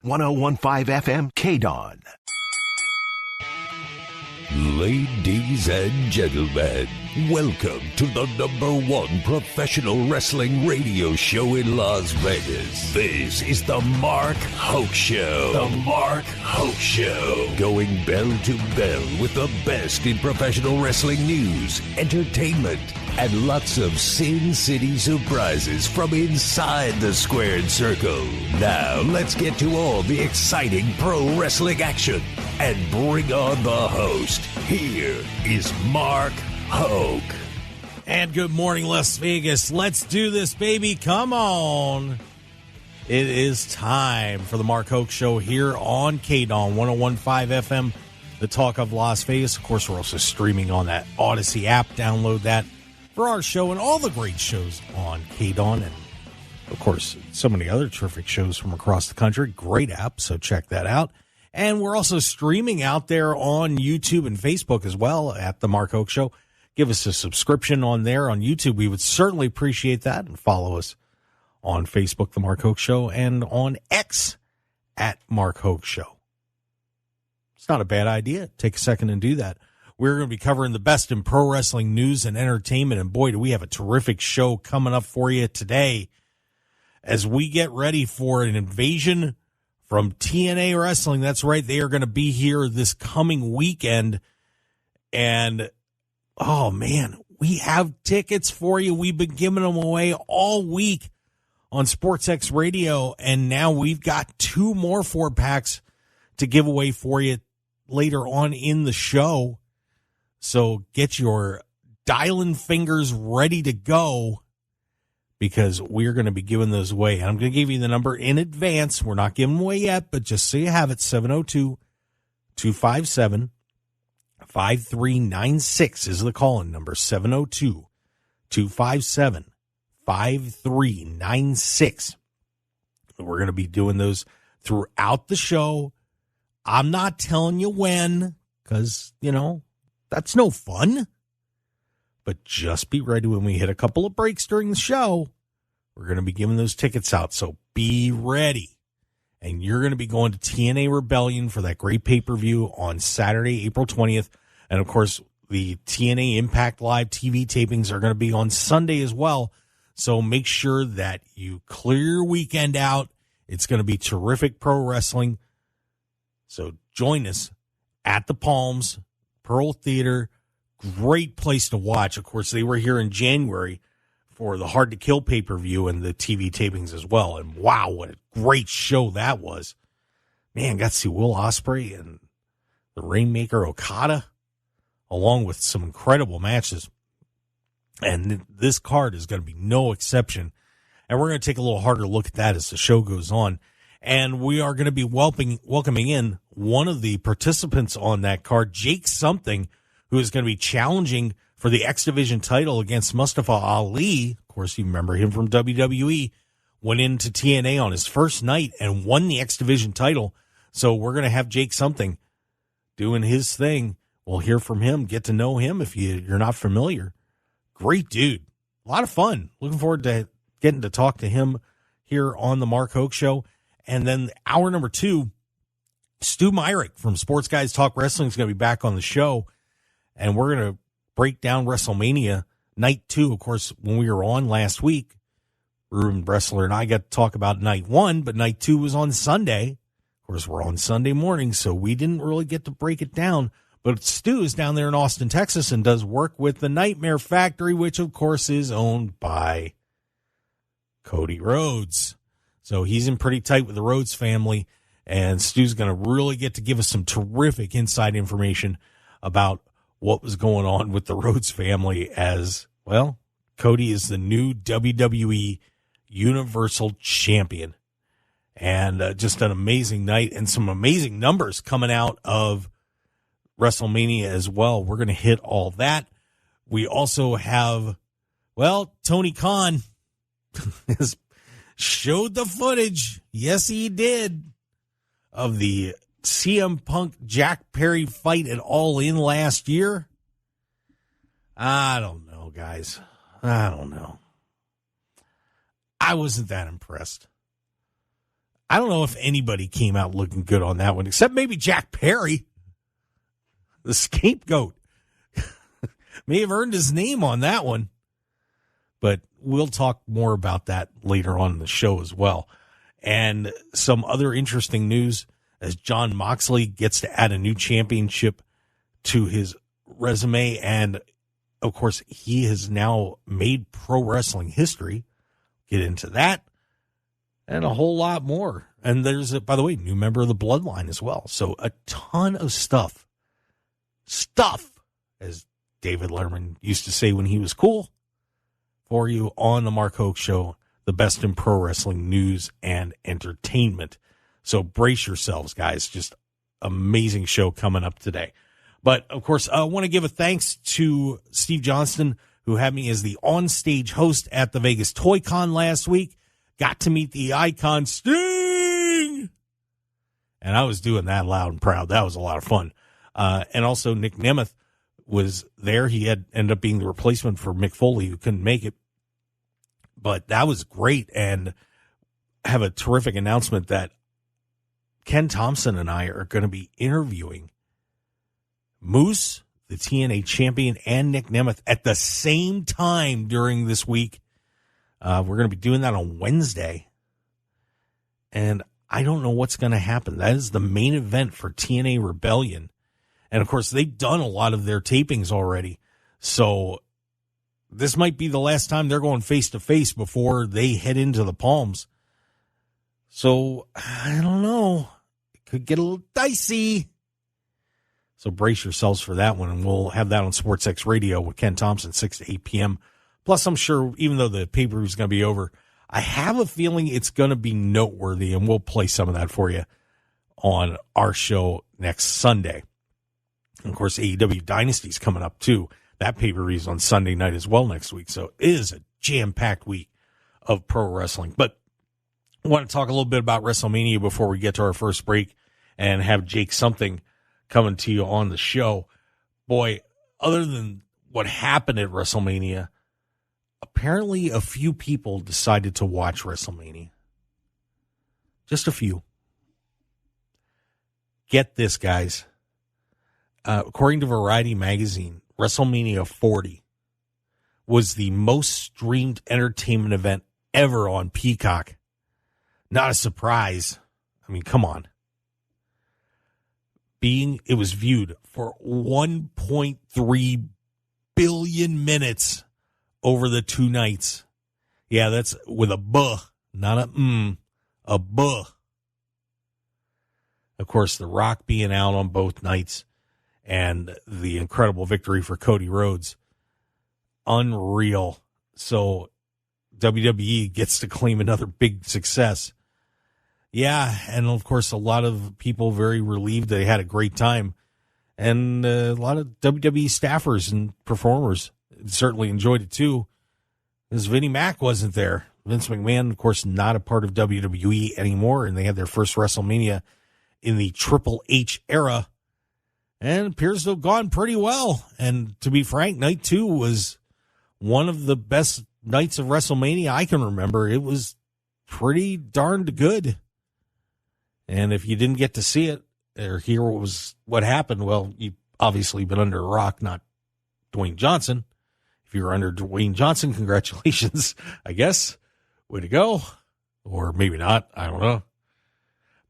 101.5 FM KDAWN. Ladies and gentlemen, welcome to the #1 professional wrestling radio show in Las Vegas. This is the Mark Hoke Show. The Mark Hoke Show. Going bell to bell with the best in professional wrestling news, entertainment, and lots of Sin City surprises from inside the squared circle. Now, let's get to all the exciting pro wrestling action and bring on the host. Here is Mark Hoke. And good morning, Las Vegas. Let's do this, baby. Come on. It is time for the Mark Hoke Show here on KDAWN 101.5 FM, the talk of Las Vegas. Of course, we're also streaming on that Odyssey app. Download that for our show and all the great shows on KDAWN. And, of course, so many other terrific shows from across the country. Great app, so check that out. And we're also streaming out there on YouTube and Facebook as well at the Mark Hoke Show. Give us a subscription on there on YouTube. We would certainly appreciate that. And follow us on Facebook, the Mark Hoke Show, and on X at Mark Hoke Show. It's not a bad idea. Take a second and do that. We're going to be covering the best in pro wrestling news and entertainment. And boy, do we have a terrific show coming up for you today as we get ready for an invasion from TNA Wrestling. That's right. They are going to be here this coming weekend. And, oh, man, we have tickets for you. We've been giving them away all week on SportsX Radio. And now we've got 2 more 4-packs to give away for you later on in the show. So get your dialing fingers ready to go, because we're going to be giving those away. And I'm going to give you the number in advance. We're not giving them away yet, but just so you have it, 702-257-5396 is the call-in number, 702-257-5396. We're going to be doing those throughout the show. I'm not telling you when, because, that's no fun. But just be ready when we hit a couple of breaks during the show. We're going to be giving those tickets out, so be ready. And you're going to be going to TNA Rebellion for that great pay-per-view on Saturday, April 20th. And, of course, the TNA Impact Live TV tapings are going to be on Sunday as well. So make sure that you clear your weekend out. It's going to be terrific pro wrestling. So join us at the Palms, Pearl Theater. Great place to watch. Of course, they were here in January for the Hard to Kill pay-per-view and the TV tapings as well. And wow, what a great show that was. Man, got to see Will Ospreay and the Rainmaker Okada, along with some incredible matches. And this card is going to be no exception. And we're going to take a little harder look at that as the show goes on. And we are going to be welcoming in one of the participants on that card, Jake Something, who is going to be challenging for the X Division title against Mustafa Ali. Of course, you remember him from WWE. Went into TNA on his first night and won the X Division title. So we're going to have Jake Something doing his thing. We'll hear from him, get to know him if you're not familiar. Great dude. A lot of fun. Looking forward to getting to talk to him here on the Mark Hoke Show. And then hour number 2, Stu Myrick from Sports Guys Talk Wrestling is going to be back on the show. And we're going to break down WrestleMania Night 2. Of course, when we were on last week, Ruben Bressler and I got to talk about Night 1, but Night 2 was on Sunday. Of course, we're on Sunday morning, so we didn't really get to break it down. But Stu is down there in Austin, Texas, and does work with the Nightmare Factory, which, of course, is owned by Cody Rhodes. So he's in pretty tight with the Rhodes family, and Stu's going to really get to give us some terrific inside information about what was going on with the Rhodes family as, well, Cody is the new WWE Universal Champion. And just an amazing night and some amazing numbers coming out of WrestleMania as well. We're going to hit all that. We also have, well, Tony Khan has showed the footage. Yes, he did, of the CM Punk Jack Perry fight at All In last year. I don't know, guys. I don't know. I wasn't that impressed. I don't know if anybody came out looking good on that one, except maybe Jack Perry, the scapegoat. May have earned his name on that one. But we'll talk more about that later on in the show as well. And some other interesting news as Jon Moxley gets to add a new championship to his resume. And, of course, he has now made pro wrestling history. Get into that and a whole lot more. And there's, by the way, new member of the Bloodline as well. So a ton of stuff, as David Letterman used to say when he was cool, for you on the Mark Hoke Show, the best in pro wrestling news and entertainment. So brace yourselves, guys. Just amazing show coming up today. But, of course, I want to give a thanks to Steve Johnston, who had me as the on-stage host at the Vegas Toy Con last week. Got to meet the icon Sting! And I was doing that loud and proud. That was a lot of fun. And also Nick Nemeth was there. He had ended up being the replacement for Mick Foley, who couldn't make it. But that was great, and have a terrific announcement that Ken Thompson and I are going to be interviewing Moose, the TNA champion, and Nick Nemeth at the same time during this week. We're going to be doing that on Wednesday, and I don't know what's going to happen. That is the main event for TNA Rebellion. And, of course, they've done a lot of their tapings already, so this might be the last time they're going face-to-face before they head into the Palms. So, I don't know. It could get a little dicey. So brace yourselves for that one, and we'll have that on SportsX Radio with Ken Thompson, 6 to 8 p.m. Plus, I'm sure, even though the pay-per-view is going to be over, I have a feeling it's going to be noteworthy, and we'll play some of that for you on our show next Sunday. And, of course, AEW Dynasty's coming up, too. That pay-per-view is on Sunday night as well next week. So it is a jam-packed week of pro wrestling. But I want to talk a little bit about WrestleMania before we get to our first break and have Jake Something coming to you on the show. Boy, other than what happened at WrestleMania, apparently a few people decided to watch WrestleMania. Just a few. Get this, guys. According to Variety magazine, WrestleMania 40 was the most streamed entertainment event ever on Peacock. Not a surprise. I mean, come on. It was viewed for 1.3 billion minutes over the 2 nights. Yeah, that's with a buh, not a buh. Of course, The Rock being out on both nights. And the incredible victory for Cody Rhodes. Unreal. So WWE gets to claim another big success. Yeah, and of course a lot of people very relieved they had a great time. And a lot of WWE staffers and performers certainly enjoyed it too. Because Vinnie Mac wasn't there. Vince McMahon, of course, not a part of WWE anymore. And they had their first WrestleMania in the Triple H era. And it appears to have gone pretty well. And to be frank, night 2 was one of the best nights of WrestleMania I can remember. It was pretty darned good. And if you didn't get to see it or hear what happened, well, you've obviously been under a rock, not Dwayne Johnson. If you're under Dwayne Johnson, congratulations, I guess. Way to go. Or maybe not. I don't know.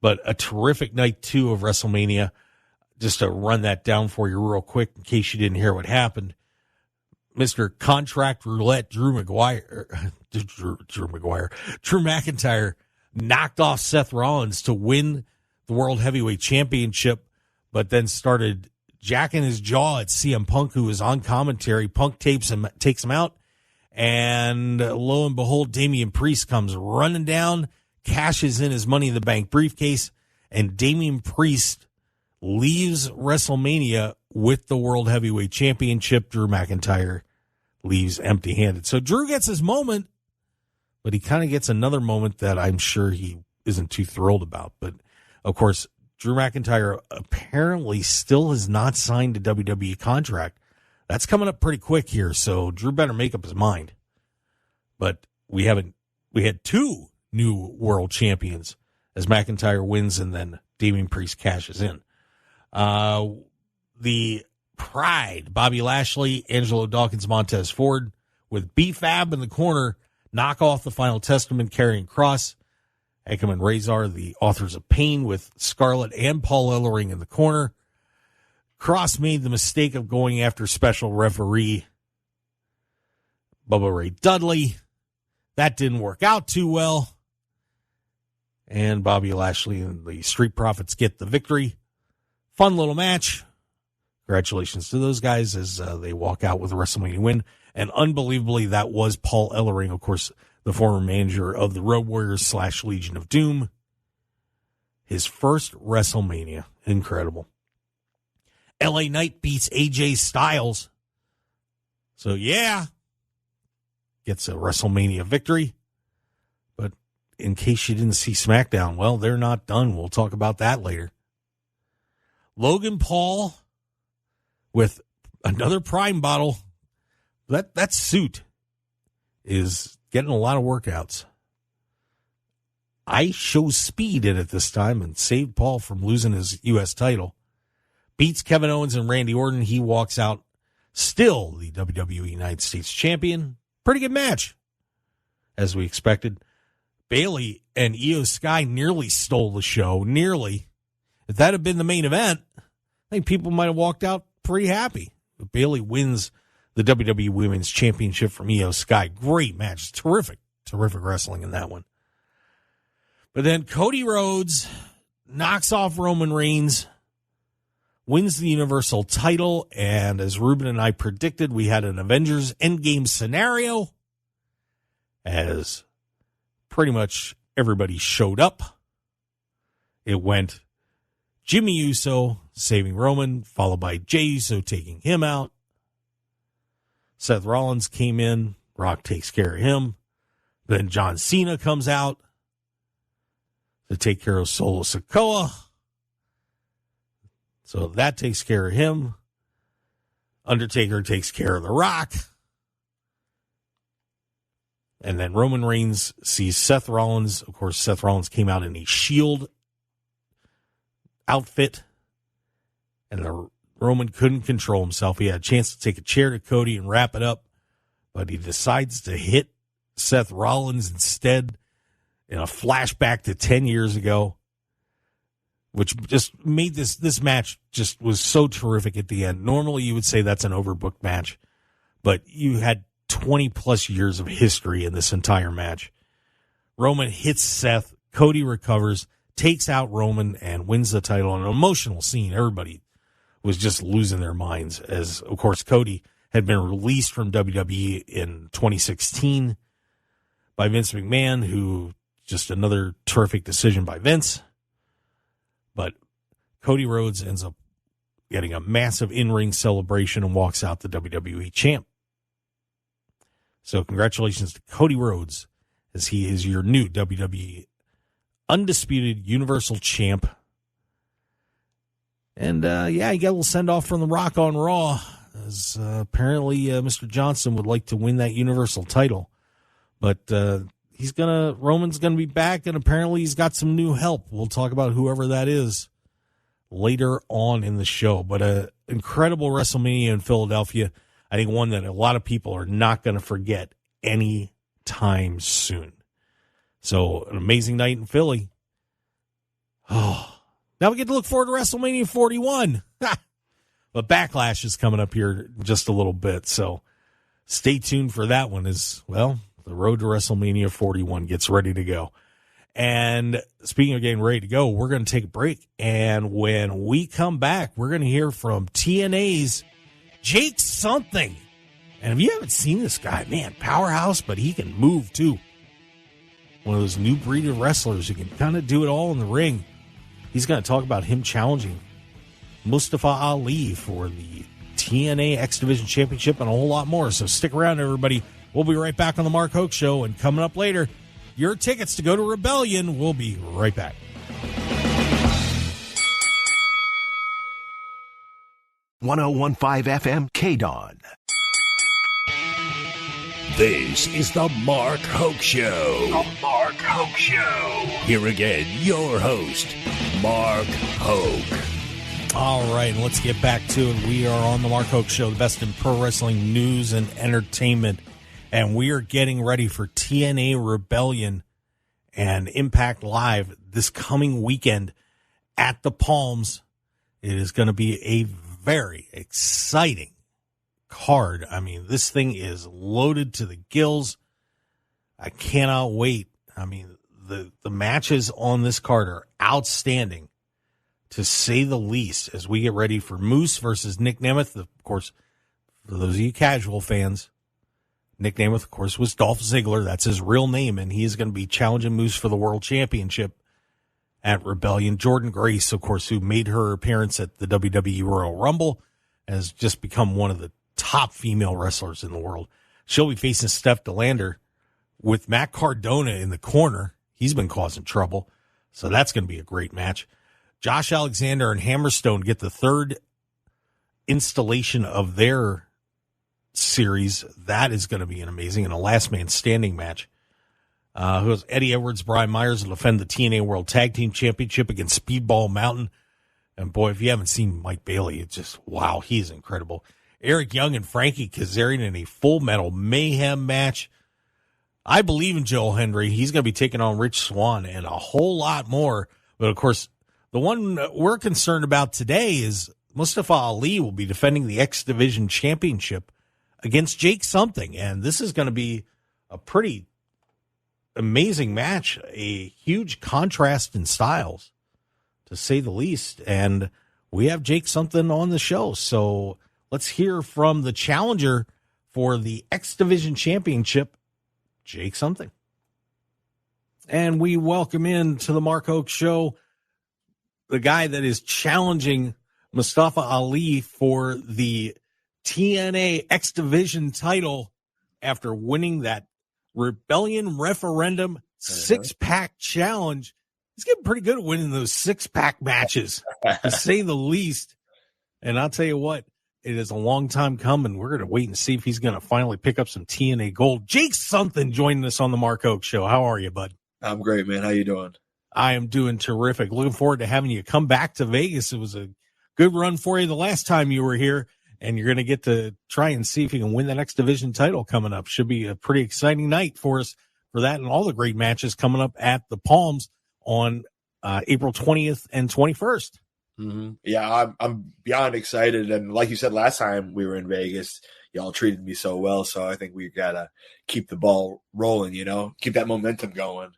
But a terrific night 2 of WrestleMania. Just to run that down for you real quick in case you didn't hear what happened. Mr. Contract Roulette Drew McIntyre knocked off Seth Rollins to win the World Heavyweight Championship, but then started jacking his jaw at CM Punk, who was on commentary. Punk takes him out, and lo and behold, Damian Priest comes running down, cashes in his Money in the Bank briefcase, and Damian Priest leaves WrestleMania with the World Heavyweight Championship. Drew McIntyre leaves empty-handed. So Drew gets his moment, but he kind of gets another moment that I'm sure he isn't too thrilled about. But, of course, Drew McIntyre apparently still has not signed a WWE contract. That's coming up pretty quick here, so Drew better make up his mind. But we had 2 new world champions as McIntyre wins and then Damian Priest cashes in. The Pride, Bobby Lashley, Angelo Dawkins, Montez Ford, with B-Fab in the corner, knock off the Final Testament, Karrion Kross, Ekman and Razor, the Authors of Pain, with Scarlett and Paul Ellering in the corner. Kross made the mistake of going after special referee Bubba Ray Dudley. That didn't work out too well. And Bobby Lashley and the Street Profits get the victory. Fun little match. Congratulations to those guys as they walk out with a WrestleMania win. And unbelievably, that was Paul Ellering, of course, the former manager of the Road Warriors / Legion of Doom. His first WrestleMania. Incredible. LA Knight beats AJ Styles. So, yeah, gets a WrestleMania victory. But in case you didn't see SmackDown, well, they're not done. We'll talk about that later. Logan Paul with another Prime bottle. That suit is getting a lot of workouts. I chose speed in it this time and saved Paul from losing his U.S. title. Beats Kevin Owens and Randy Orton. He walks out still the WWE United States champion. Pretty good match, as we expected. Bayley and Io Sky nearly stole the show. Nearly. If that had been the main event, I think people might have walked out pretty happy. But Bayley wins the WWE Women's Championship from Io Sky. Great match. Terrific wrestling in that one. But then Cody Rhodes knocks off Roman Reigns, wins the Universal title, and as Ruben and I predicted, we had an Avengers Endgame scenario as pretty much everybody showed up. It went Jimmy Uso saving Roman, followed by Jey Uso taking him out. Seth Rollins came in. Rock takes care of him. Then John Cena comes out to take care of Solo Sikoa. So that takes care of him. Undertaker takes care of The Rock. And then Roman Reigns sees Seth Rollins. Of course, Seth Rollins came out in a Shield outfit. And Roman couldn't control himself. He had a chance to take a chair to Cody and wrap it up. But he decides to hit Seth Rollins instead in a flashback to 10 years ago, which just made this match just was so terrific at the end. Normally you would say that's an overbooked match, but you had 20 plus years of history in this entire match. Roman hits Seth, Cody recovers, takes out Roman, and wins the title. An emotional scene. Everybody was just losing their minds as, of course, Cody had been released from WWE in 2016 by Vince McMahon, who just another terrific decision by Vince. But Cody Rhodes ends up getting a massive in-ring celebration and walks out the WWE champ. So congratulations to Cody Rhodes as he is your new WWE undisputed Universal Champ. And, he got a little send-off from The Rock on Raw, as apparently Mr. Johnson would like to win that Universal title. But Roman's going to be back, and apparently he's got some new help. We'll talk about whoever that is later on in the show. But an incredible WrestleMania in Philadelphia. I think one that a lot of people are not going to forget any time soon. So an amazing night in Philly. Oh, now we get to look forward to WrestleMania 41. But Backlash is coming up here in just a little bit. So stay tuned for that one as, well, the road to WrestleMania 41 gets ready to go. And speaking of getting ready to go, we're going to take a break. And when we come back, we're going to hear from TNA's Jake Something. And if you haven't seen this guy, man, powerhouse, but he can move too. One of those new breed of wrestlers who can kind of do it all in the ring. He's going to talk about him challenging Mustafa Ali for the TNA X Division Championship and a whole lot more. So stick around, everybody. We'll be right back on the Mark Hoke Show. And coming up later, your tickets to go to Rebellion. We'll be right back. .1015 FM KDAWN. This is the Mark Hoke Show. The Mark Hoke Show. Here again, your host, Mark Hoke. All right, let's get back to it. We are on the Mark Hoke Show, the best in pro wrestling news and entertainment. And we are getting ready for TNA Rebellion and Impact Live this coming weekend at the Palms. It is going to be a very exciting card. I mean, this thing is loaded to the gills. I cannot wait. I mean, the matches on this card are outstanding, to say the least, as we get ready for Moose versus Nick Nemeth. Of course, for those of you casual fans, Nick Nemeth, of course, was Dolph Ziggler. That's his real name, and he is going to be challenging Moose for the World Championship at Rebellion. Jordan Grace, of course, who made her appearance at the WWE Royal Rumble, has just become one of the top female wrestlers in the world. She'll be facing Steph DeLander with Matt Cardona in the corner. He's been causing trouble, so that's going to be a great match. Josh Alexander and Hammerstone get the third installation of their series. That is going to be an amazing and a last man standing match. Who has Eddie Edwards, Brian Myers will defend the TNA World Tag Team Championship against Speedball Mountain. And boy, if you haven't seen Mike Bailey, it's just, wow, he's incredible. Eric Young and Frankie Kazarian in a Full Metal Mayhem match. I believe in Joe Hendry. He's going to be taking on Rich Swann and a whole lot more. But of course, the one we're concerned about today is Mustafa Ali will be defending the X Division Championship against Jake Something. And this is going to be a pretty amazing match, a huge contrast in styles, to say the least. And we have Jake Something on the show. So let's hear from the challenger for the X Division Championship, Jake Something. And we welcome in to the Mark Hoke Show the guy that is challenging Mustafa Ali for the TNA X Division title after winning that Rebellion Referendum six-pack challenge. He's getting pretty good at winning those six-pack matches, to say the least. And I'll tell you what, it is a long time coming. We're going to wait and see if he's going to finally pick up some TNA gold. Jake Something joining us on the Mark Hoke Show. How are you, bud? I'm great, man. How you doing? I am doing terrific. Looking forward to having you come back to Vegas. It was a good run for you the last time you were here, and you're going to get to try and see if you can win the X Division title coming up. Should be a pretty exciting night for us for that and all the great matches coming up at the Palms on April 20th and 21st. Mm-hmm. Yeah, I'm beyond excited. And like you said, last time we were in Vegas, y'all treated me so well. So I think we got to keep the ball rolling, keep that momentum going.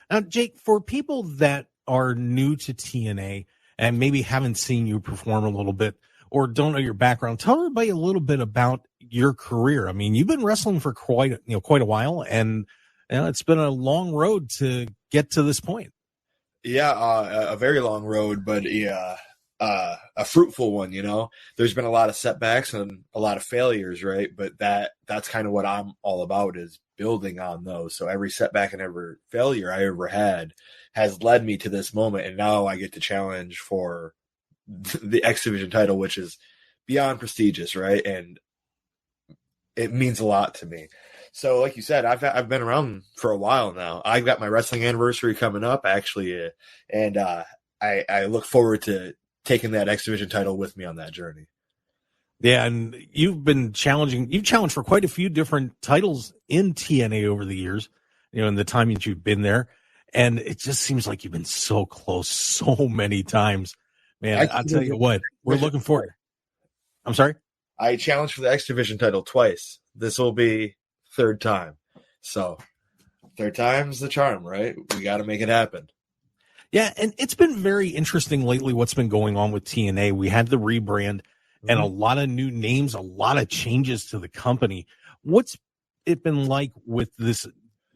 Now, Jake, for people that are new to TNA and maybe haven't seen you perform a little bit or don't know your background, tell everybody a little bit about your career. I mean, you've been wrestling for quite a while, and it's been a long road to get to this point. Yeah, a very long road, but a fruitful one. There's been a lot of setbacks and a lot of failures, right? But that's kind of what I'm all about, is building on those. So every setback and every failure I ever had has led me to this moment, and now I get to challenge for the X Division title, which is beyond prestigious, right? And it means a lot to me. So, like you said, I've been around for a while now. I've got my wrestling anniversary coming up, actually, and I look forward to taking that X Division title with me on that journey. Yeah, and you've challenged for quite a few different titles in TNA over the years, in the time that you've been there. And it just seems like you've been so close so many times. Man, I'll tell you what, we're looking forward. I'm sorry? I challenged for the X Division title twice. This will be third time. So third time's the charm, right? We got to make it happen. Yeah, and it's been very interesting lately what's been going on with TNA. We had the rebrand and a lot of new names, a lot of changes to the company. What's it been like with this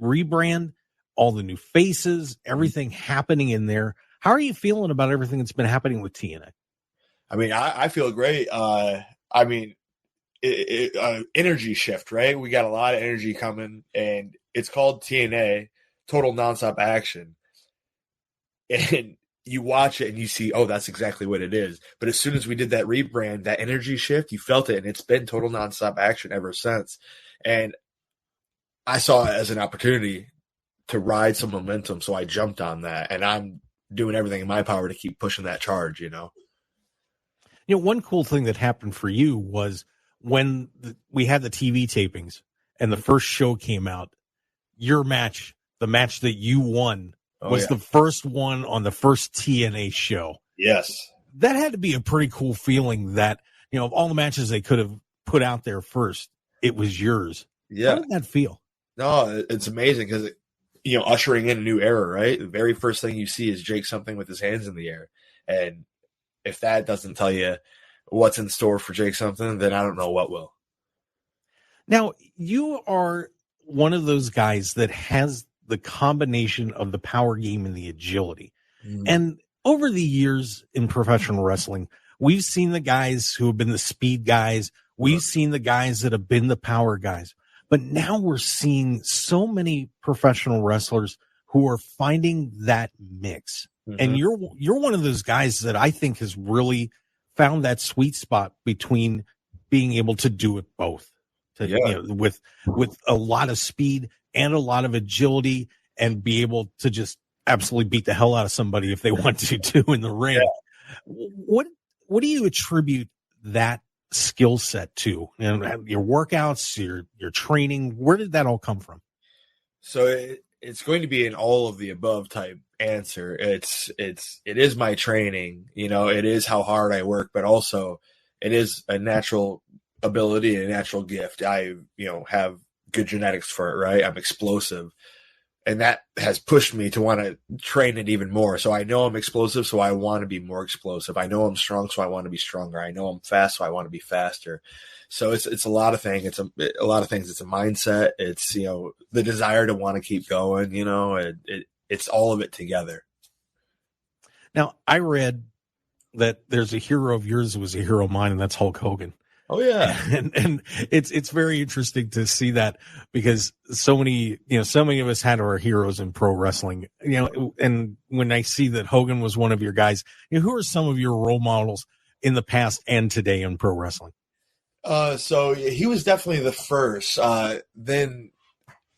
rebrand, all the new faces, everything happening in there? How are you feeling about everything that's been happening with TNA? I mean, I feel great. Energy shift, right? We got a lot of energy coming, and it's called TNA, Total Nonstop Action. And you watch it and you see, oh, that's exactly what it is. But as soon as we did that rebrand, that energy shift, you felt it, and it's been Total Nonstop Action ever since. And I saw it as an opportunity to ride some momentum, so I jumped on that, and I'm doing everything in my power to keep pushing that charge. One cool thing that happened for you was when we had the TV tapings and the first show came out, your match, the match that you won, was the first one on the first TNA show. Yes. That had to be a pretty cool feeling that, of all the matches they could have put out there first, it was yours. Yeah. How did that feel? No, it's amazing because, ushering in a new era, right? The very first thing you see is Jake Something with his hands in the air. And if that doesn't tell you what's in store for Jake Something, then I don't know what will. Now, you are one of those guys that has the combination of the power game and the agility. And over the years in professional wrestling, we've seen the guys who have been the speed guys. We've seen the guys that have been the power guys. But now we're seeing so many professional wrestlers who are finding that mix. And you're one of those guys that I think has really found that sweet spot between being able to do it both, with a lot of speed and a lot of agility, and be able to just absolutely beat the hell out of somebody if they want to too in the ring. Yeah. What do you attribute that skill set to? Your workouts, your training, where did that all come from? So it's going to be an all of the above type answer. It is my training, it is how hard I work, but also it is a natural ability and a natural gift. I, have good genetics for it, right? I'm explosive. And that has pushed me to want to train it even more. So I know I'm explosive, so I want to be more explosive. I know I'm strong, so I want to be stronger. I know I'm fast, so I want to be faster. So it's a lot of things. It's a lot of things. It's a mindset. It's, the desire to want to keep going, it's all of it together. Now, I read that there's a hero of yours who was a hero of mine, and that's Hulk Hogan. Oh yeah. And it's very interesting to see that, because so many of us had our heroes in pro wrestling, and when I see that Hogan was one of your guys, who are some of your role models in the past and today in pro wrestling? So he was definitely the first. Then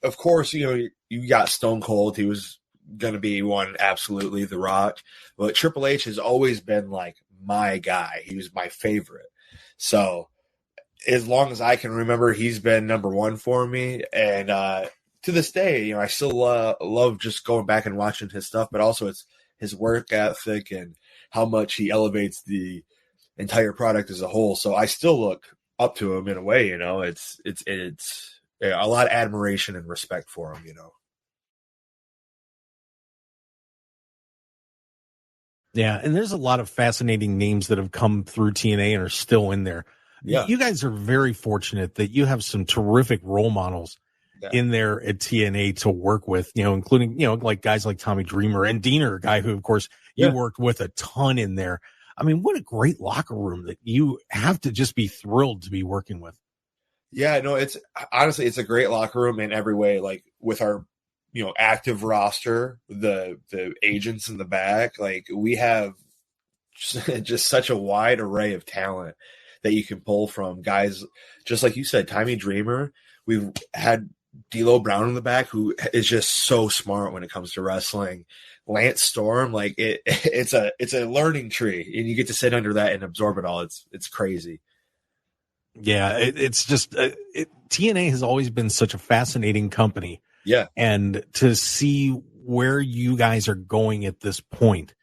of course, you got Stone Cold. He was going to be one, absolutely, The Rock. But Triple H has always been like my guy. He was my favorite. So as long as I can remember, he's been number one for me. And to this day, I still love just going back and watching his stuff, but also it's his work ethic and how much he elevates the entire product as a whole. So I still look up to him in a way, it's a lot of admiration and respect for him, Yeah, and there's a lot of fascinating names that have come through TNA and are still in there. Yeah. You guys are very fortunate that you have some terrific role models in there at TNA to work with, including, like guys like Tommy Dreamer and Diener, a guy who, of course, you worked with a ton in there. I mean, what a great locker room that you have to just be thrilled to be working with. Yeah, no, it's honestly, it's a great locker room in every way. Like with our, active roster, the agents in the back, like we have just such a wide array of talent that you can pull from. Guys, just like you said, Tommy Dreamer. We've had D'Lo Brown in the back, who is just so smart when it comes to wrestling. Lance Storm, like it's a learning tree, and you get to sit under that and absorb it all. It's crazy. Yeah, it's just TNA has always been such a fascinating company. Yeah, and to see where you guys are going at this point,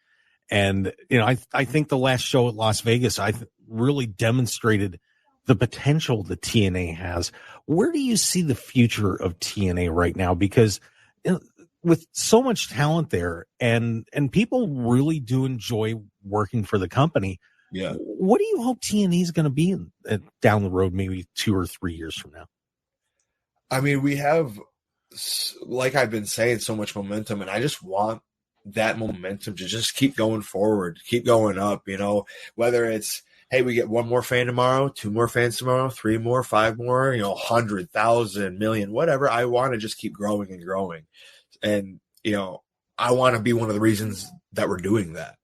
and I think the last show at Las Vegas, really demonstrated the potential that TNA has. Where do you see the future of TNA right now? Because with so much talent there, and people really do enjoy working for the company. Yeah. What do you hope TNA is going to be down the road, maybe 2 or 3 years from now? I mean, we have, like I've been saying, so much momentum, and I just want that momentum to just keep going forward, keep going up, whether it's, hey, we get 1 more fan tomorrow, 2 more fans tomorrow, 3 more, 5 more, 100,000, million, whatever. I want to just keep growing and growing. And, I want to be one of the reasons that we're doing that.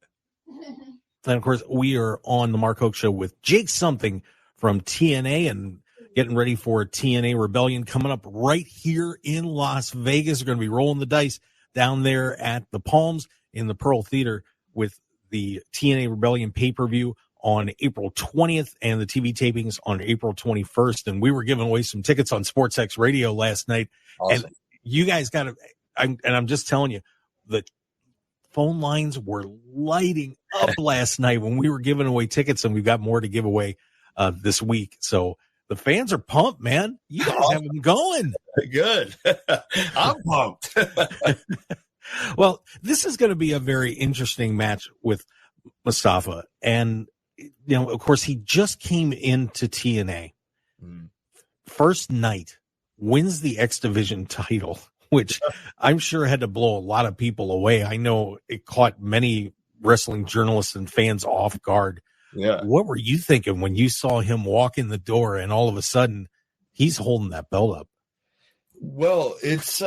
And of course, we are on the Mark Hoke Show with Jake Something from TNA. And, getting ready for TNA Rebellion coming up right here in Las Vegas. We're going to be rolling the dice down there at the Palms in the Pearl Theater with the TNA Rebellion pay-per-view on April 20th and the TV tapings on April 21st. And we were giving away some tickets on SportsX Radio last night. Awesome. And you guys got to, I'm just telling you, the phone lines were lighting up last night when we were giving away tickets, and we've got more to give away this week. So the fans are pumped, man. You guys have them going. Good. I'm pumped. Well, this is going to be a very interesting match with Mustafa. And, of course, he just came into TNA. First night, wins the X Division title, which I'm sure had to blow a lot of people away. I know it caught many wrestling journalists and fans off guard. Yeah. What were you thinking when you saw him walk in the door and all of a sudden he's holding that belt up? Well, it's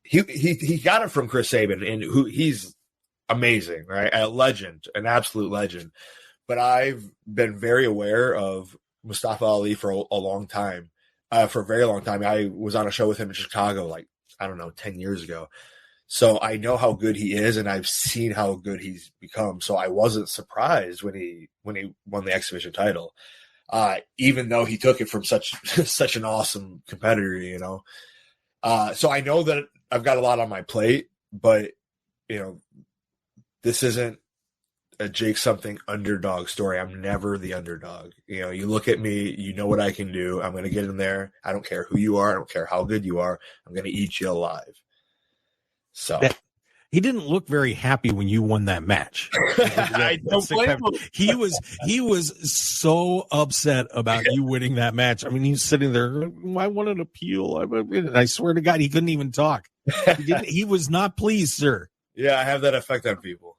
he got it from Chris Sabin, and he's amazing, right? A legend, an absolute legend. But I've been very aware of Mustafa Ali for a long time, for a very long time. I was on a show with him in Chicago, 10 years ago. So I know how good he is, and I've seen how good he's become. So I wasn't surprised when he won the X Division title, even though he took it from such an awesome competitor, So I know that I've got a lot on my plate, but this isn't a Jake Something underdog story. I'm never the underdog. You look at me, you know what I can do. I'm going to get in there. I don't care who you are. I don't care how good you are. I'm going to eat you alive. So he didn't look very happy when you won that match. I don't blame him. He was so upset about you winning that match. I mean, he's sitting there. I want an appeal. I swear to God, he couldn't even talk. He was not pleased, sir. Yeah, I have that effect on people.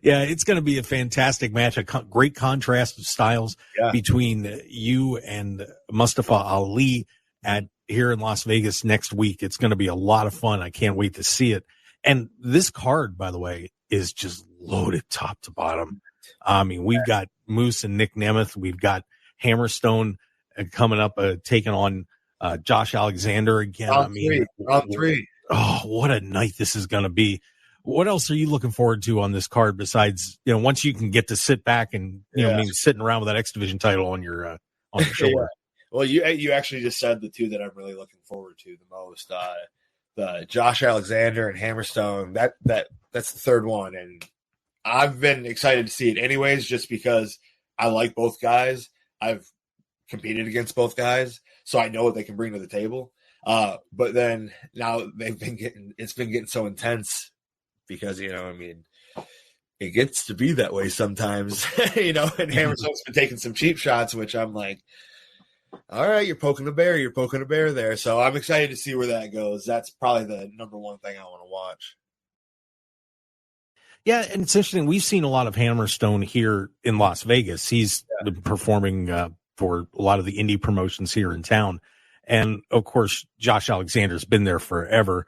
Yeah, it's going to be a fantastic match. A great contrast of styles between you and Mustafa Ali here in Las Vegas next week. It's going to be a lot of fun. I can't wait to see it. And this card, by the way, is just loaded top to bottom. I mean, we've got Moose and Nick Nemeth. We've got Hammerstone coming up, taking on Josh Alexander again. Round three. Oh, what a night this is going to be. What else are you looking forward to on this card besides, once you can get to sit back and, sitting around with that X Division title on your shoulder? Yeah. Well, you actually just said the two that I'm really looking forward to the most. The Josh Alexander and Hammerstone. That's the third one, and I've been excited to see it anyways, just because I like both guys. I've competed against both guys, so I know what they can bring to the table. But then now it's been getting so intense because, it gets to be that way sometimes, and Hammerstone's been taking some cheap shots, which I'm like, all right, you're poking a bear there. So I'm excited to see where that goes. That's probably the number one thing I want to watch. Yeah, and it's interesting. We've seen a lot of Hammerstone here in Las Vegas. He's been performing for a lot of the indie promotions here in town. And, of course, Josh Alexander's been there forever.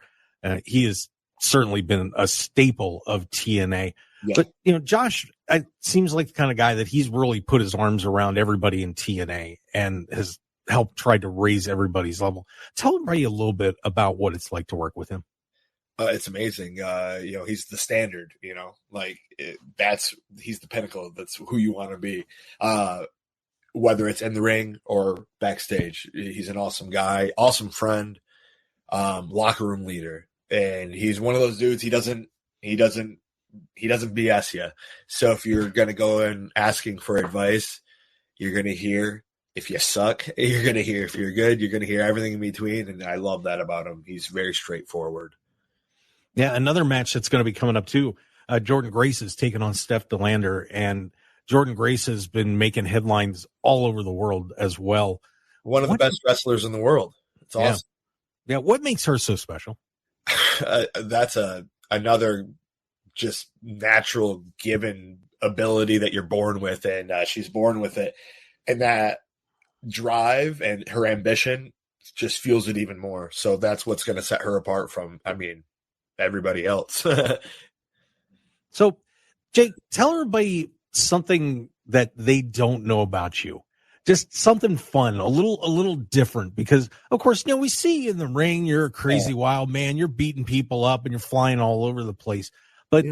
He has certainly been a staple of TNA. Yeah. But, Josh seems like the kind of guy that he's really put his arms around everybody in TNA and has helped try to raise everybody's level. Tell everybody a little bit about what it's like to work with him. It's amazing. He's the standard, he's the pinnacle. That's who you want to be. Whether it's in the ring or backstage, he's an awesome guy, awesome friend, locker room leader. And he's one of those dudes. He doesn't BS you. So if you're going to go in asking for advice, you're going to hear if you suck, you're going to hear if you're good, you're going to hear everything in between. And I love that about him. He's very straightforward. Yeah. Another match that's going to be coming up too. Jordan Grace is taking on Steph DeLander, and Jordan Grace has been making headlines all over the world as well. One of the best wrestlers in the world. It's awesome. Yeah. What makes her so special? That's another just natural given ability that you're born with, and she's born with it, and that drive and her ambition just fuels it even more. So that's what's going to set her apart from, everybody else. So, Jake, tell everybody something that they don't know about you? Just something fun, a little different, because of course, we see you in the ring, you're a crazy wild man, you're beating people up and you're flying all over the place. But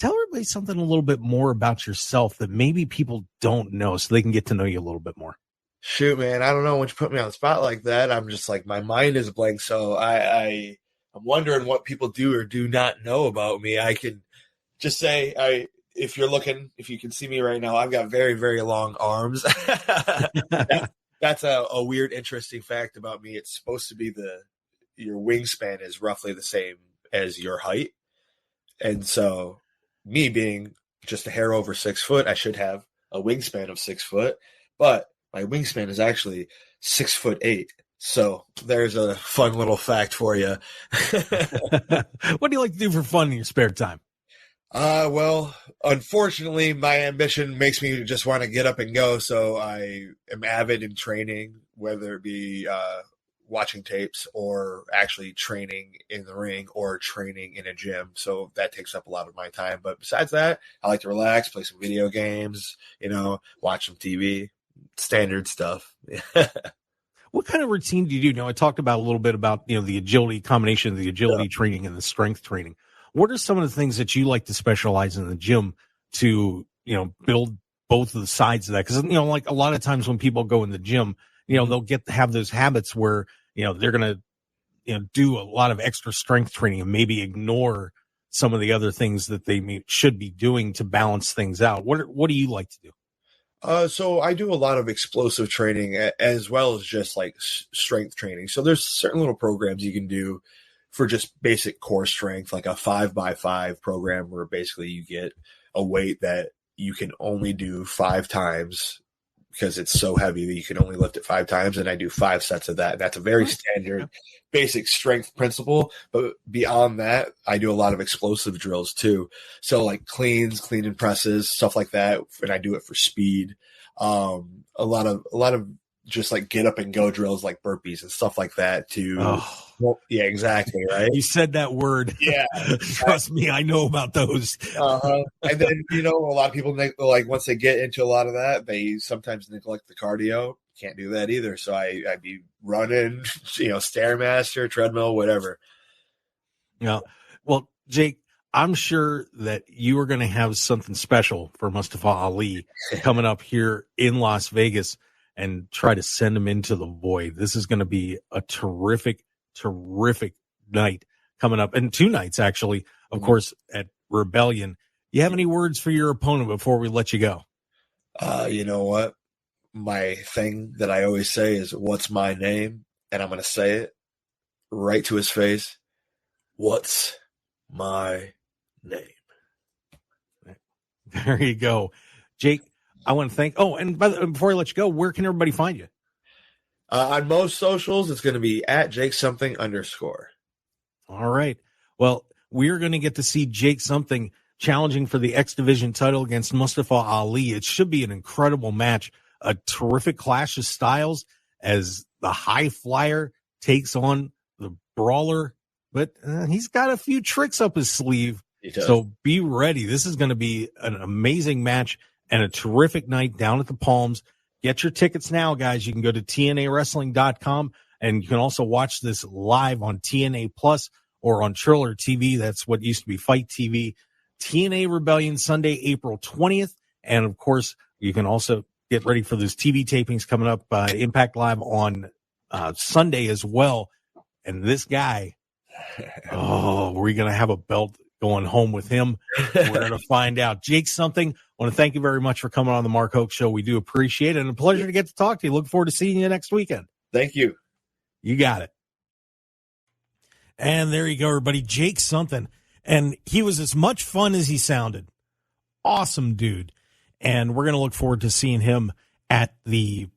tell everybody something a little bit more about yourself that maybe people don't know, so they can get to know you a little bit more. Shoot, man, I don't know. When you put me on the spot like that, I'm just like, my mind is blank. So I'm wondering what people do or do not know about me. I can just say, if you can see me right now, I've got very, very long arms. That's a weird, interesting fact about me. It's supposed to be your wingspan is roughly the same as your height. And so me being just a hair over 6 foot, I should have a wingspan of 6 foot, but my wingspan is actually 6'8". So there's a fun little fact for you. What do you like to do for fun in your spare time? Well, unfortunately, my ambition makes me just want to get up and go. So I am avid in training, whether it be watching tapes or actually training in the ring or training in a gym. So that takes up a lot of my time. But besides that, I like to relax, play some video games, watch some TV, standard stuff. What kind of routine do you do? Now, I talked about a little bit about, the agility combination of the agility training and the strength training. What are some of the things that you like to specialize in the gym to, build both of the sides of that? Because, like a lot of times when people go in the gym, they'll have those habits where, they're going to, do a lot of extra strength training and maybe ignore some of the other things that they should be doing to balance things out. What do you like to do? So I do a lot of explosive training as well as just like strength training. So there's certain little programs you can do for just basic core strength, like a 5x5 program where basically you get a weight that you can only do 5 times because it's so heavy that you can only lift it 5 times. And I do 5 sets of that. That's a very standard basic strength principle. But beyond that, I do a lot of explosive drills too. So like clean and presses, stuff like that. And I do it for speed. A lot of just like get up and go drills like burpees and stuff like that too. Well, yeah, exactly. Right. You said that word. Yeah. Trust me, I know about those. And then, a lot of people like once they get into a lot of that, they sometimes neglect the cardio. Can't do that either. So I'd be running, Stairmaster, treadmill, whatever. Well, Jake, I'm sure that you are going to have something special for Mustafa Ali coming up here in Las Vegas and try to send him into the void. This is going to be a terrific night coming up, and 2 nights actually, of course, at Rebellion. You have any words for your opponent before we let you go? You know what? My thing that I always say is, what's my name? And I'm going to say it right to his face. What's my name? There you go. Jake, I want to thank, and before I let you go, where can everybody find you? On most socials, it's going to be at Jake Something _. All right. Well, we're going to get to see Jake Something challenging for the X Division title against Mustafa Ali. It should be an incredible match, a terrific clash of styles as the high flyer takes on the brawler, but he's got a few tricks up his sleeve. So be ready. This is going to be an amazing match and a terrific night down at the Palms. Get your tickets now, guys. You can go to TNAWrestling.com, and you can also watch this live on TNA Plus or on Triller TV. That's what used to be Fight TV. TNA Rebellion Sunday, April 20th. And, of course, you can also get ready for those TV tapings coming up, Impact Live on Sunday as well. And this guy, we're going to have a belt going home with him. We're going to find out. Jake Something, I want to thank you very much for coming on the Mark Hoke Show. We do appreciate it, and a pleasure to get to talk to you. Look forward to seeing you next weekend. Thank you. You got it. And there you go, everybody. Jake Something. And he was as much fun as he sounded. Awesome dude. And we're going to look forward to seeing him at TNA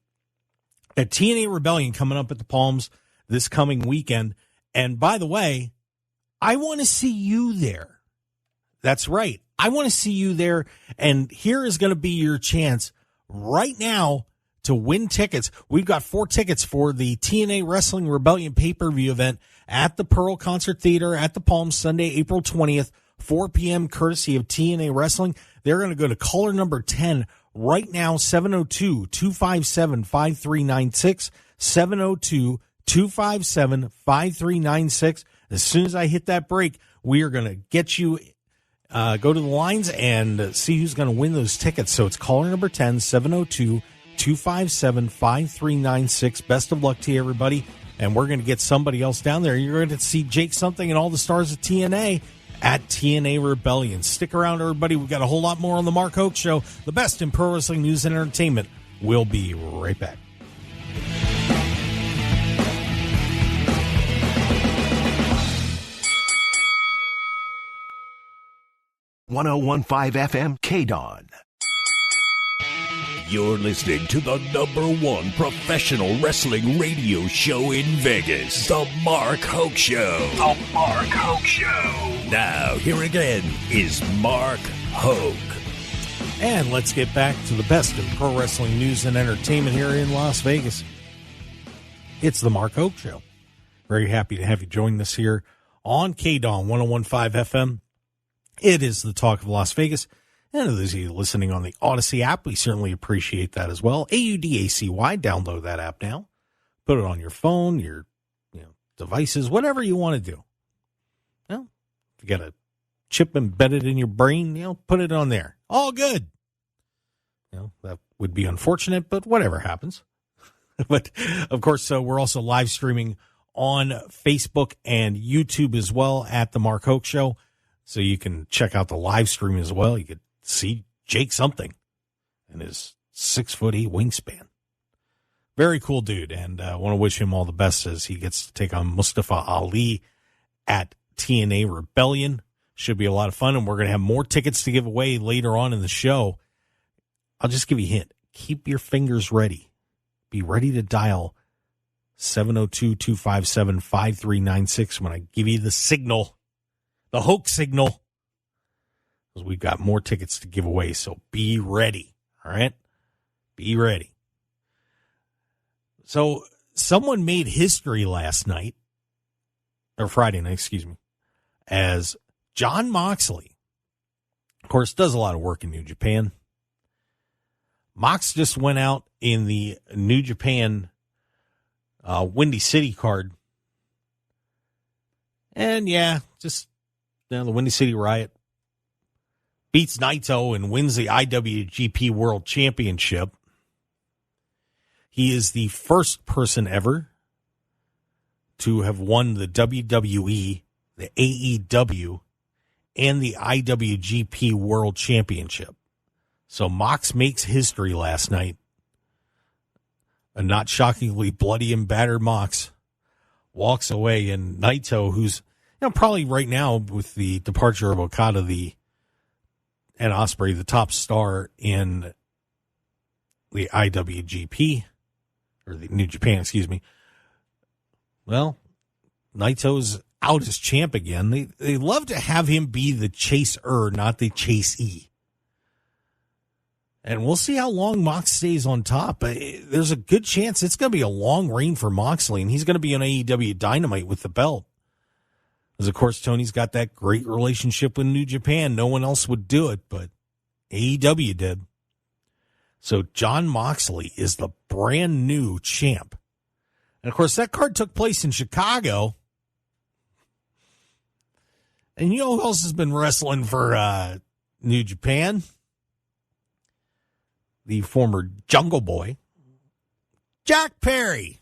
Rebellion coming up at the Palms this coming weekend. And by the way, I want to see you there. That's right. I want to see you there. And here is going to be your chance right now to win tickets. We've got 4 tickets for the TNA Wrestling Rebellion pay-per-view event at the Pearl Concert Theater at the Palms Sunday, April 20th, 4 p.m., courtesy of TNA Wrestling. They're going to go to caller number 10 right now, 702-257-5396, 702-257-5396. As soon as I hit that break, we are going to get you, go to the lines and see who's going to win those tickets. So it's caller number 10, 702-257-5396. Best of luck to you, everybody. And we're going to get somebody else down there. You're going to see Jake Something and all the stars of TNA at TNA Rebellion. Stick around, everybody. We've got a whole lot more on the Mark Hoke Show. The best in pro wrestling news and entertainment. We'll be right back. .1015 FM KDAWN. You're listening to the #1 professional wrestling radio show in Vegas, The Mark Hoke Show. The Mark Hoke Show. Now, here again is Mark Hoke. And let's get back to the best in pro wrestling news and entertainment here in Las Vegas. It's The Mark Hoke Show. Very happy to have you join us here on KDAWN 1015 FM. It is the talk of Las Vegas. And those of you listening on the Odyssey app, we certainly appreciate that as well. AUDACY, download that app now. Put it on your phone, your devices, whatever you want to do. Well, if you got a chip embedded in your brain, put it on there. All good. That would be unfortunate, but whatever happens. But, of course, we're also live streaming on Facebook and YouTube as well at The Mark Hoke Show. So you can check out the live stream as well. You could see Jake Something and his 6'8" wingspan. Very cool dude, and I want to wish him all the best as he gets to take on Mustafa Ali at TNA Rebellion. Should be a lot of fun, and we're going to have more tickets to give away later on in the show. I'll just give you a hint. Keep your fingers ready. Be ready to dial 702-257-5396 when I give you the signal. The Hoke signal, because we've got more tickets to give away, so be ready, all right? Be ready. So someone made history last night, or Friday night, excuse me, as Jon Moxley, of course, does a lot of work in New Japan. Mox just went out in the New Japan Windy City card, and just the Windy City Riot, beats Naito and wins the IWGP World Championship. He is the first person ever to have won the WWE, the AEW, and the IWGP World Championship. So Mox makes history last night. A not shockingly bloody and battered Mox walks away, and Naito, who's probably right now with the departure of Okada and Ospreay, the top star in the IWGP, or the New Japan, excuse me. Well, Naito's out as champ again. They love to have him be the chaser, not the chasee. And we'll see how long Mox stays on top. There's a good chance it's going to be a long reign for Moxley, and he's going to be on AEW Dynamite with the belt. Because, of course, Tony's got that great relationship with New Japan. No one else would do it, but AEW did. So Jon Moxley is the brand new champ. And, of course, that card took place in Chicago. And you know who else has been wrestling for New Japan? The former Jungle Boy, Jack Perry,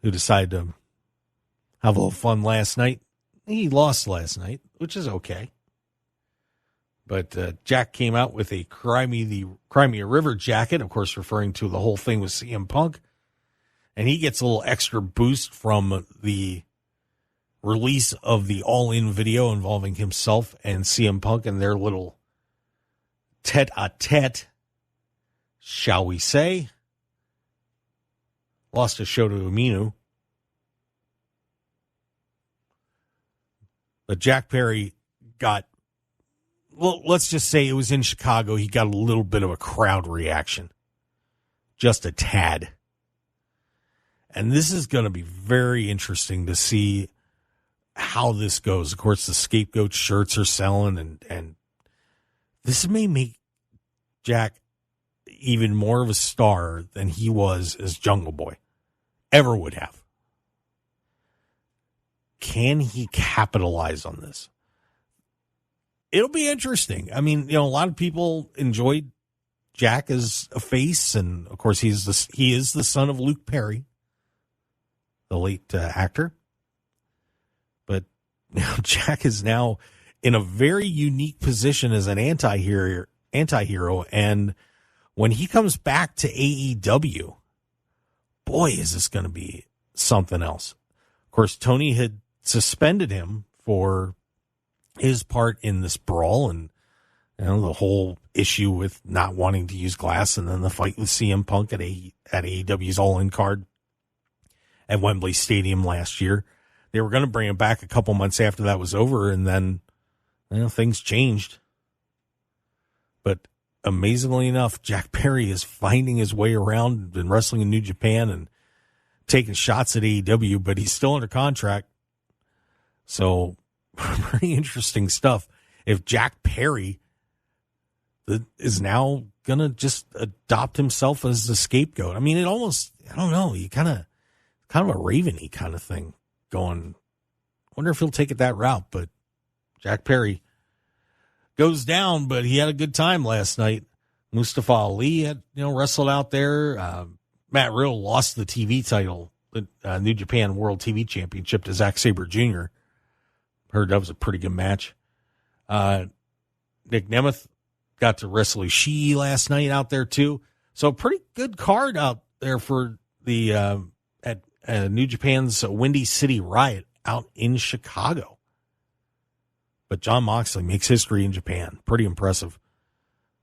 who decided to have a little fun last night. He lost last night, which is okay. But Jack came out with a Crimea River jacket, of course, referring to the whole thing with CM Punk. And he gets a little extra boost from the release of the All-In video involving himself and CM Punk and their little tete-a-tete, shall we say. Lost a show to Umino. But Jack Perry got, well, let's just say it was in Chicago. He got a little bit of a crowd reaction. Just a tad. And this is going to be very interesting to see how this goes. Of course, the scapegoat shirts are selling, and this may make Jack even more of a star than he was as Jungle Boy ever would have. Can he capitalize on this? It'll be interesting. I mean, a lot of people enjoyed Jack as a face, and of course he is the son of Luke Perry, the late actor. But Jack is now in a very unique position as an anti-hero, and when he comes back to AEW, boy, is this going to be something else. Of course, Tony had suspended him for his part in this brawl and the whole issue with not wanting to use glass, and then the fight with CM Punk at AEW's All-In card at Wembley Stadium last year. They were going to bring him back a couple months after that was over, and then things changed. But amazingly enough, Jack Perry is finding his way around and wrestling in New Japan and taking shots at AEW, but he's still under contract. So pretty interesting stuff. If Jack Perry is now going to just adopt himself as the scapegoat. I mean, it almost, I don't know, you kind of a Raven-y kind of thing going. Wonder if he'll take it that route, but Jack Perry goes down, but he had a good time last night. Mustafa Ali had, wrestled out there. Matt Riddle lost the TV title, the New Japan World TV Championship, to Zack Sabre Jr. Heard that was a pretty good match. Nick Nemeth got to wrestle Ishii last night out there too. So pretty good card out there for the at New Japan's Windy City Riot out in Chicago. But Jon Moxley makes history in Japan. Pretty impressive.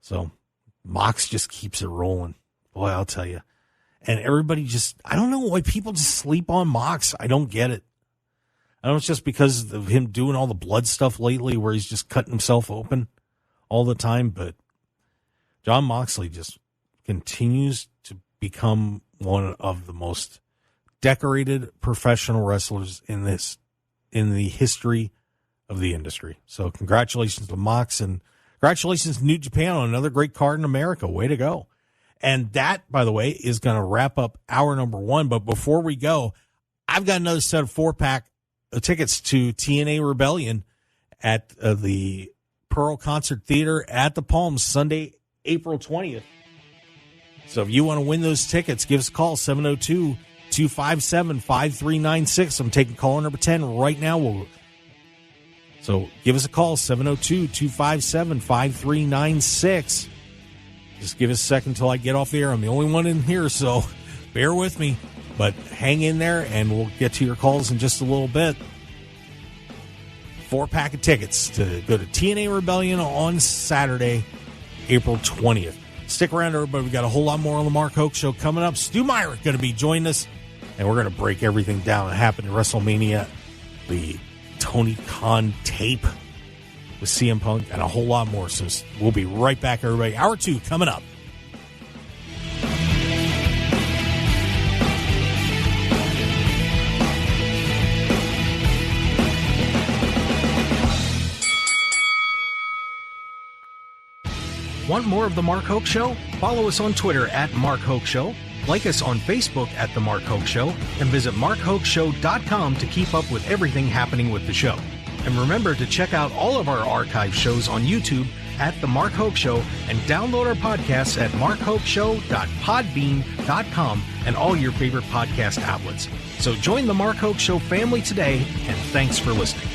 So Mox just keeps it rolling. Boy, I'll tell you. And everybody just, I don't know why people just sleep on Mox. I don't get it. I don't know, it's just because of him doing all the blood stuff lately where he's just cutting himself open all the time. But Jon Moxley just continues to become one of the most decorated professional wrestlers in the history of the industry. So congratulations to Mox, and congratulations to New Japan on another great card in America. Way to go. And that, by the way, is going to wrap up hour number 1. But before we go, I've got another set of 4-pack tickets to TNA Rebellion at the Pearl Concert Theater at the Palms, Sunday, April 20th. So if you want to win those tickets, give us a call, 702-257-5396. I'm taking caller number 10 right now. So give us a call, 702-257-5396. Just give us a second until I get off the air. I'm the only one in here, so bear with me. But hang in there, and we'll get to your calls in just a little bit. 4-pack of tickets to go to TNA Rebellion on Saturday, April 20th. Stick around, everybody. We've got a whole lot more on the Mark Hoke Show coming up. Stu Myrick going to be joining us, and we're going to break everything down that happened at WrestleMania, the Tony Khan tape with CM Punk, and a whole lot more. So we'll be right back, everybody. Hour 2 coming up. Want more of The Mark Hoke Show? Follow us on Twitter at Mark Hoke Show, like us on Facebook at The Mark Hoke Show, and visit markhokeshow.com to keep up with everything happening with the show. And remember to check out all of our archive shows on YouTube at The Mark Hoke Show, and download our podcasts at markhokeshow.podbean.com and all your favorite podcast outlets. So join The Mark Hoke Show family today, and thanks for listening.